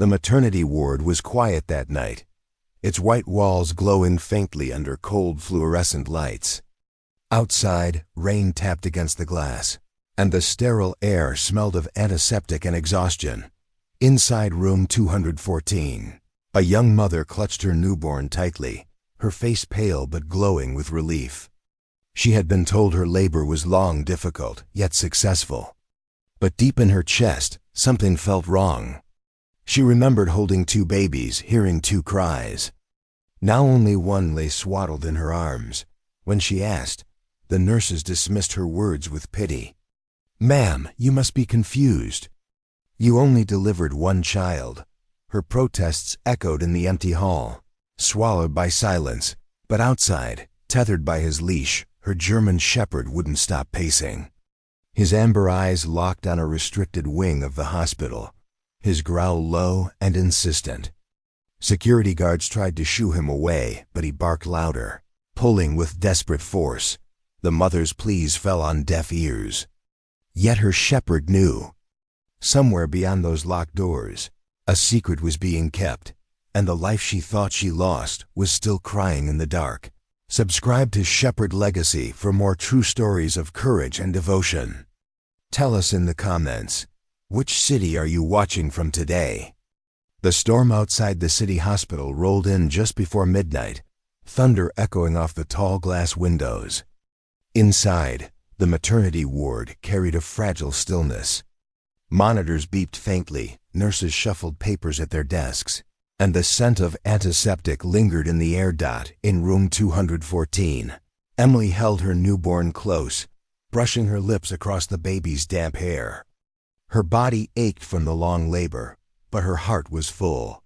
The maternity ward was quiet that night, its white walls glowing faintly under cold fluorescent lights. Outside, rain tapped against the glass, and the sterile air smelled of antiseptic and exhaustion. Inside room 214, a young mother clutched her newborn tightly, her face pale but glowing with relief. She had been told her labor was long, difficult, yet successful. But deep in her chest, something felt wrong. She remembered holding two babies, hearing two cries. Now only one lay swaddled in her arms. When she asked, the nurses dismissed her words with pity. "Ma'am, you must be confused. You only delivered one child." Her protests echoed in the empty hall, swallowed by silence. But outside, tethered by his leash, her German shepherd wouldn't stop pacing. His amber eyes locked on a restricted wing of the hospital, his growl low and insistent. Security guards tried to shoo him away, but he barked louder, pulling with desperate force. The mother's pleas fell on deaf ears. Yet her shepherd knew. Somewhere beyond those locked doors, a secret was being kept, and the life she thought she lost was still crying in the dark. Subscribe to Shepherd Legacy for more true stories of courage and devotion. Tell us in the comments, which city are you watching from today? The storm outside the city hospital rolled in just before midnight, thunder echoing off the tall glass windows. Inside, the maternity ward carried a fragile stillness. Monitors beeped faintly, nurses shuffled papers at their desks, and the scent of antiseptic lingered in the air. In room 214, Emily held her newborn close, brushing her lips across the baby's damp hair. Her body ached from the long labor, but her heart was full.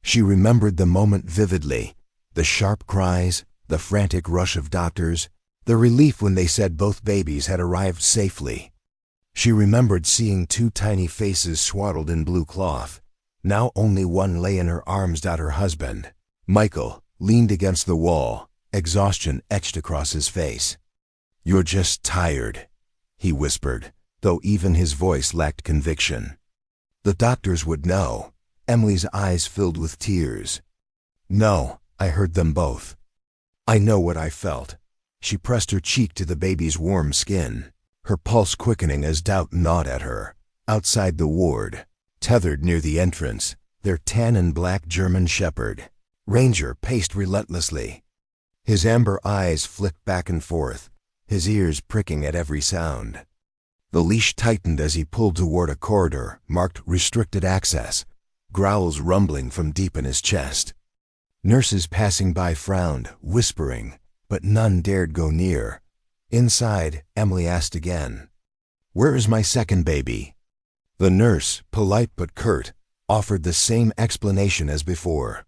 She remembered the moment vividly, the sharp cries, the frantic rush of doctors, the relief when they said both babies had arrived safely. She remembered seeing two tiny faces swaddled in blue cloth. Now only one lay in her arms. Her husband, Michael, leaned against the wall, exhaustion etched across his face. "You're just tired," he whispered, though even his voice lacked conviction. The doctors would know. Emily's eyes filled with tears. "No, I heard them both. I know what I felt." She pressed her cheek to the baby's warm skin, her pulse quickening as doubt gnawed at her. Outside the ward, tethered near the entrance, their tan and black German shepherd, Ranger, paced relentlessly. His amber eyes flicked back and forth, his ears pricking at every sound. The leash tightened as he pulled toward a corridor marked restricted access, growls rumbling from deep in his chest. Nurses passing by frowned, whispering, but none dared go near. Inside, Emily asked again, "Where is my second baby?" The nurse, polite but curt, offered the same explanation as before.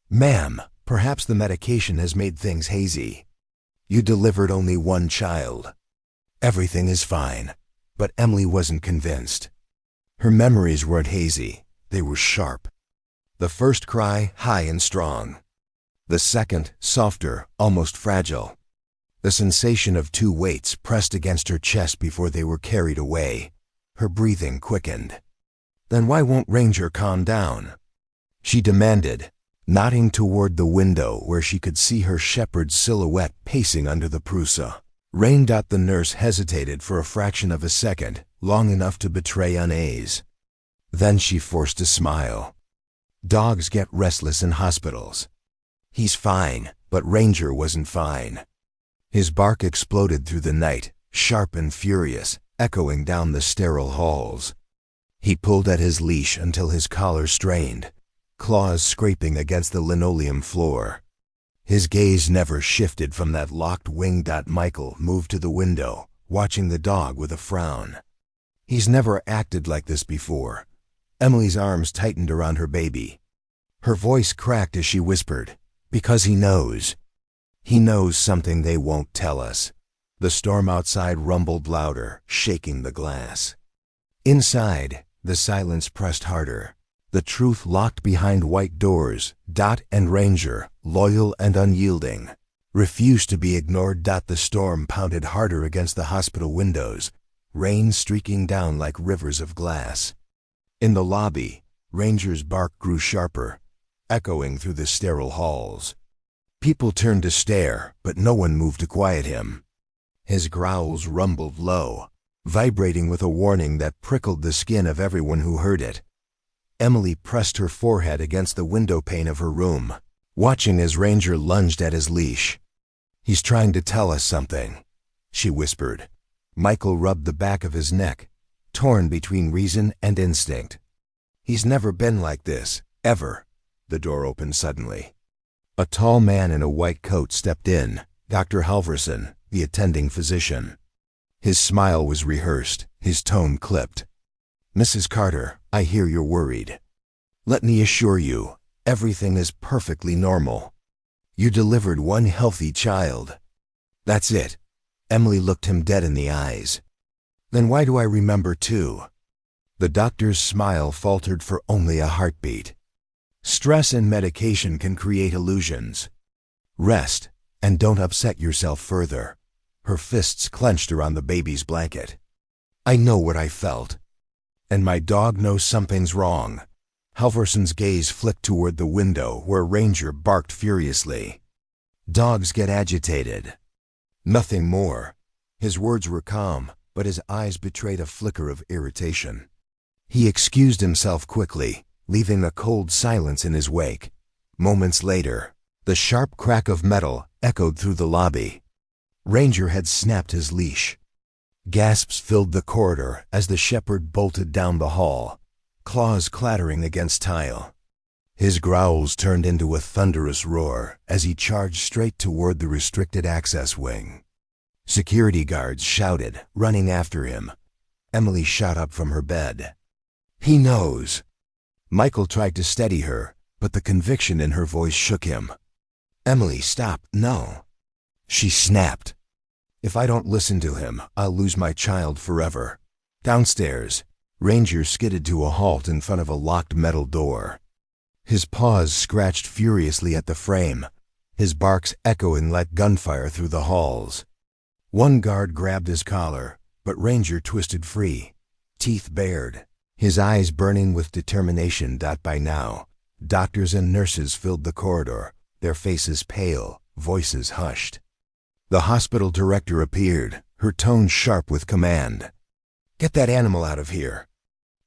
"Ma'am, perhaps the medication has made things hazy. You delivered only one child. Everything is fine." But Emily wasn't convinced. Her memories weren't hazy, they were sharp. The first cry, high and strong. The second, softer, almost fragile. The sensation of two weights pressed against her chest before they were carried away. Her breathing quickened. "Then why won't Ranger calm down?" she demanded, nodding toward the window where she could see her shepherd's silhouette pacing under the Prusa. "Rain." The nurse hesitated for a fraction of a second, long enough to betray unease. Then she forced a smile. "Dogs get restless in hospitals. He's fine, but Ranger wasn't fine." His bark exploded through the night, sharp and furious, echoing down the sterile halls. He pulled at his leash until his collar strained, claws scraping against the linoleum floor. His gaze never shifted from that locked wing. Michael moved to the window, watching the dog with a frown. "He's never acted like this before." Emily's arms tightened around her baby. Her voice cracked as she whispered, "Because he knows. He knows something they won't tell us." The storm outside rumbled louder, shaking the glass. Inside, the silence pressed harder. The truth locked behind white doors. And Ranger, loyal and unyielding, refused to be ignored. The storm pounded harder against the hospital windows, rain streaking down like rivers of glass. In the lobby, Ranger's bark grew sharper, echoing through the sterile halls. People turned to stare, but no one moved to quiet him. His growls rumbled low, vibrating with a warning that prickled the skin of everyone who heard it. Emily pressed her forehead against the window pane of her room, watching as Ranger lunged at his leash. "He's trying to tell us something," she whispered. Michael rubbed the back of his neck, torn between reason and instinct. "He's never been like this, ever." The door opened suddenly. A tall man in a white coat stepped in, Dr. Halverson, the attending physician. His smile was rehearsed, his tone clipped. "Mrs. Carter, I hear you're worried. Let me assure you, everything is perfectly normal. You delivered one healthy child." "That's it." Emily looked him dead in the eyes. "Then why do I remember two?" The doctor's smile faltered for only a heartbeat. "Stress and medication can create illusions. Rest, and don't upset yourself further." Her fists clenched around the baby's blanket. "I know what I felt. And my dog knows something's wrong." Halverson's gaze flicked toward the window where Ranger barked furiously. "Dogs get agitated." Nothing more. His words were calm, but his eyes betrayed a flicker of irritation. He excused himself quickly, leaving a cold silence in his wake. Moments later, the sharp crack of metal echoed through the lobby. Ranger had snapped his leash. Gasps filled the corridor as the shepherd bolted down the hall, claws clattering against tile. His growls turned into a thunderous roar as he charged straight toward the restricted access wing. Security guards shouted, running after him. Emily shot up from her bed. "He knows." Michael tried to steady her, but the conviction in her voice shook him. "Emily, stop, no." She snapped. "If I don't listen to him, I'll lose my child forever." Downstairs, Ranger skidded to a halt in front of a locked metal door. His paws scratched furiously at the frame, his barks echoing like gunfire through the halls. One guard grabbed his collar, but Ranger twisted free, teeth bared, his eyes burning with determination. By now, doctors and nurses filled the corridor, their faces pale, voices hushed. The hospital director appeared, her tone sharp with command. "Get that animal out of here."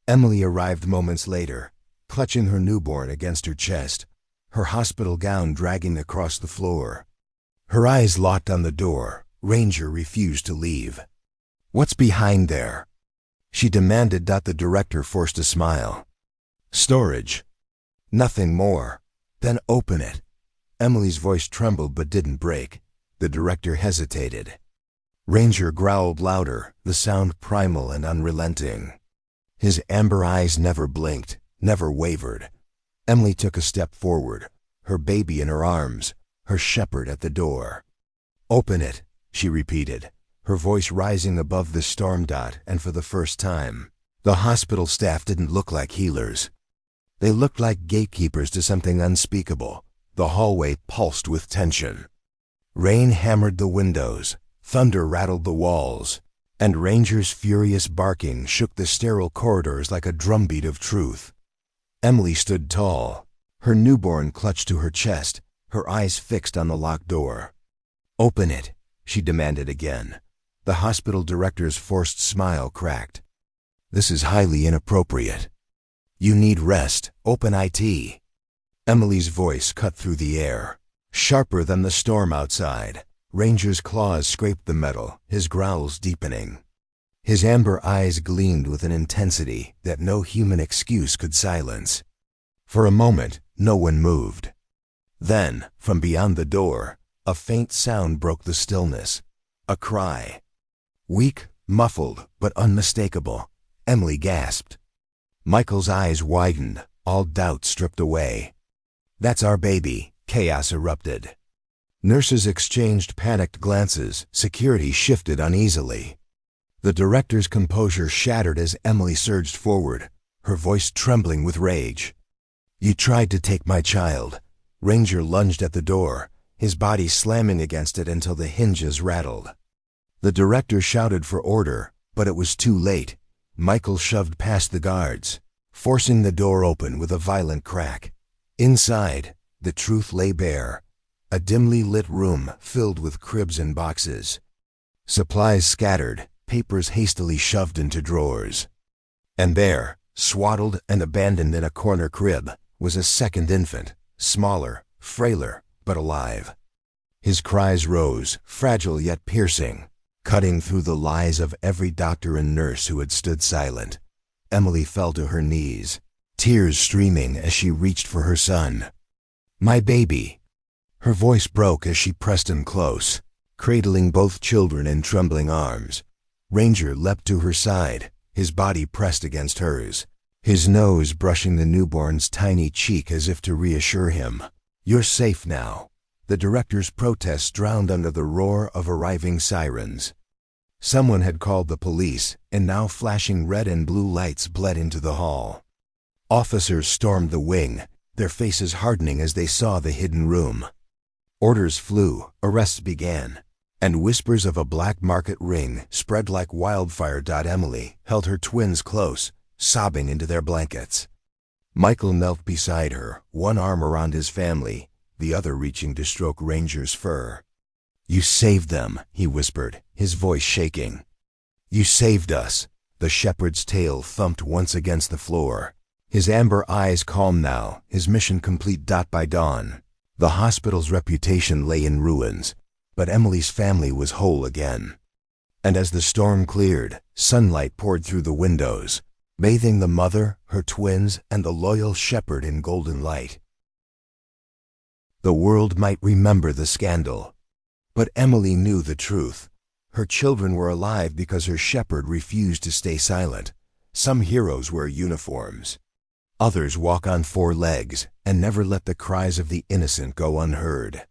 Emily arrived moments later, clutching her newborn against her chest, her hospital gown dragging across the floor. Her eyes locked on the door. Ranger refused to leave. "What's behind there?" she demanded. The director forced a smile. "Storage." "Nothing more." "Then open it." Emily's voice trembled but didn't break. The director hesitated. Ranger growled louder, the sound primal and unrelenting. His amber eyes never blinked, never wavered. Emily took a step forward, her baby in her arms, her shepherd at the door. "Open it," she repeated, her voice rising above the storm. And for the first time, the hospital staff didn't look like healers. They looked like gatekeepers to something unspeakable. The hallway pulsed with tension. Rain hammered the windows, thunder rattled the walls, and Ranger's furious barking shook the sterile corridors like a drumbeat of truth. Emily stood tall, her newborn clutched to her chest, her eyes fixed on the locked door. "Open it," she demanded again. The hospital director's forced smile cracked. "This is highly inappropriate. You need rest. Open it." Emily's voice cut through the air, sharper than the storm outside. Ranger's claws scraped the metal, his growls deepening. His amber eyes gleamed with an intensity that no human excuse could silence. For a moment, no one moved. Then, from beyond the door, a faint sound broke the stillness. A cry. Weak, muffled, but unmistakable. Emily gasped. Michael's eyes widened, all doubt stripped away. "That's our baby," chaos erupted. Nurses exchanged panicked glances, security shifted uneasily. The director's composure shattered as Emily surged forward, her voice trembling with rage. "You tried to take my child." Ranger lunged at the door, his body slamming against it until the hinges rattled. The director shouted for order, but it was too late. Michael shoved past the guards. forcing the door open with a violent crack. Inside, the truth lay bare, a dimly lit room filled with cribs and boxes. Supplies scattered, papers hastily shoved into drawers. And there, swaddled and abandoned in a corner crib, was a second infant, smaller, frailer, but alive. His cries rose, fragile yet piercing, cutting through the lies of every doctor and nurse who had stood silent. Emily fell to her knees, tears streaming as she reached for her son. "My baby!" Her voice broke as she pressed him close, cradling both children in trembling arms. Ranger leapt to her side, his body pressed against hers, his nose brushing the newborn's tiny cheek as if to reassure him. "You're safe now." The director's protests drowned under the roar of arriving sirens. Someone had called the police, and now flashing red and blue lights bled into the hall. Officers stormed the wing, their faces hardening as they saw the hidden room. Orders flew, arrests began, and whispers of a black market ring spread like wildfire. Emily held her twins close, sobbing into their blankets. Michael knelt beside her, one arm around his family, the other reaching to stroke Ranger's fur. "You saved them," he whispered, his voice shaking. "You saved us." The shepherd's tail thumped once against the floor. His amber eyes calm now, his mission complete. By dawn, the hospital's reputation lay in ruins, but Emily's family was whole again. And as the storm cleared, sunlight poured through the windows, bathing the mother, her twins, and the loyal shepherd in golden light. The world might remember the scandal, but Emily knew the truth. Her children were alive because her shepherd refused to stay silent. Some heroes wear uniforms. Others walk on four legs and never let the cries of the innocent go unheard.